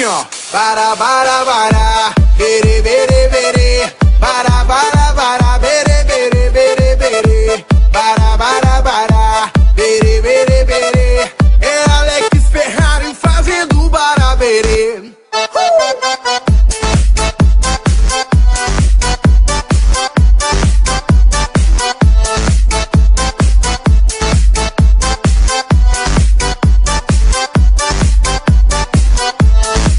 ó. Bara, bara, bara, bere, bere, bere. Bara, bara, bara, bere, bere, bere, bere. Bara, bara, bara, bere, bere, bere. É Alex Ferrari fazendo baraberê.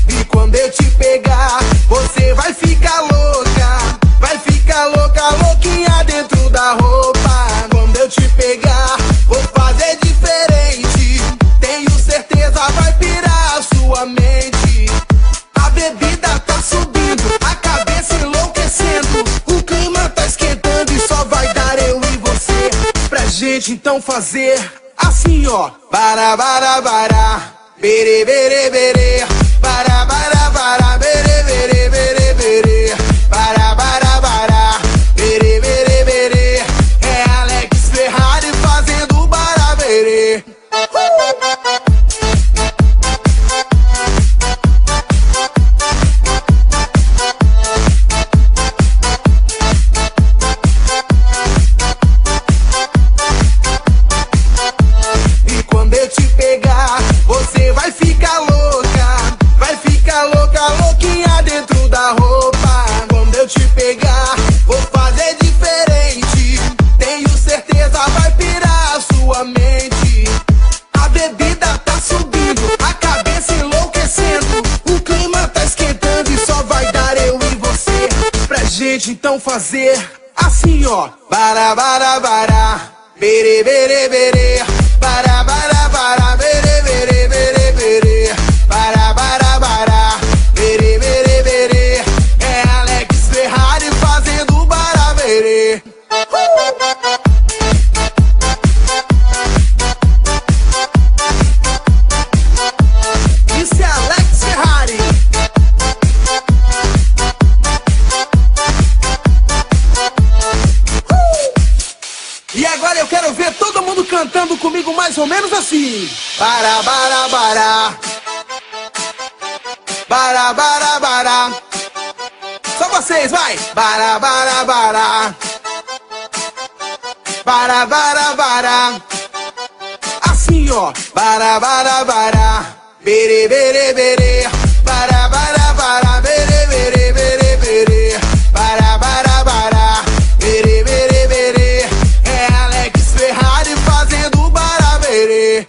E quando eu te pegar, você vai ficar louca. Vai ficar louca, louquinha dentro da roupa. Quando eu te pegar, vou fazer diferente. Tenho certeza vai pirar a sua mente. A bebida tá subindo, a cabeça enlouquecendo. O clima tá esquentando e só vai dar eu e você. Pra gente então fazer assim, ó. Bara, bara, bara, bere, bere, bere. Bara, bara, bara, bere, bere, bere, bere. Bara, bara, bara, bere, bere, bere. É Alex Ferrari fazendo baraberê. E quando eu te pegar, você vai ficar louca. Vai ficar louca, louquinha dentro da roupa. Quando eu te pegar, vou fazer diferente. Tenho certeza vai pirar a sua mente. A bebida tá subindo, a cabeça enlouquecendo. O clima tá esquentando e só vai dar eu e você. Pra gente então fazer assim, ó. Bara, bara, bara, bere, bere, bere. Bara, bara, bara, bere, bere, bere, bere. Bara, bara, bara, bere, bere, bere. É Alex Ferrari fazendo baraberê. Isso é Alex Ferrari. E agora eu quero ver todo mundo cantando comigo mais ou menos assim. Bara, bara, bara. Bara, bara, bara. Só vocês, vai. Bara, bara, bara. Bara, bara, bara. Assim, ó. Bara, bara, bara. Bere, bere, bere. Bara, bara, bara. Bere, bere, bere, bere. Bara, bara, bara. Bere, bere, bere. É Alex Ferrari fazendo baraberê.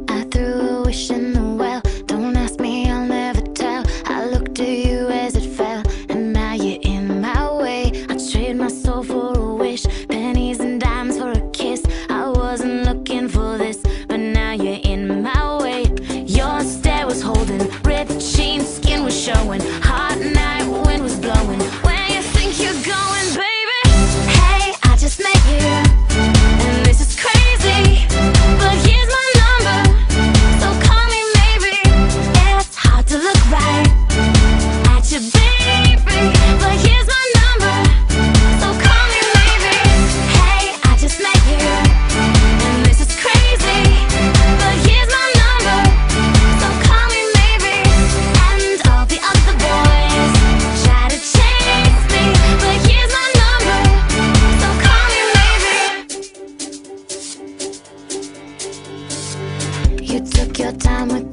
I threw a wish in the well. Don't ask me, I'll never tell. I looked at you as it fell, and now you're in my way. I trade my soul for a wish, pennies and dimes for a kiss. I wasn't looking for this, but now you're in my way. Your stare was holding, ripped jeans, skin was showing. Hot night, wind was blowing. Where you think you're going, baby? Hey, I just met you, and this is crazy, but here's my number, so call me maybe. It's hard to look right at you, baby, but here's my number, so call me maybe. Hey, I just met you, and this is crazy, but here's my number, so call me maybe. And all the other boys try to chase me, but here's my number, so call me maybe. You took your time with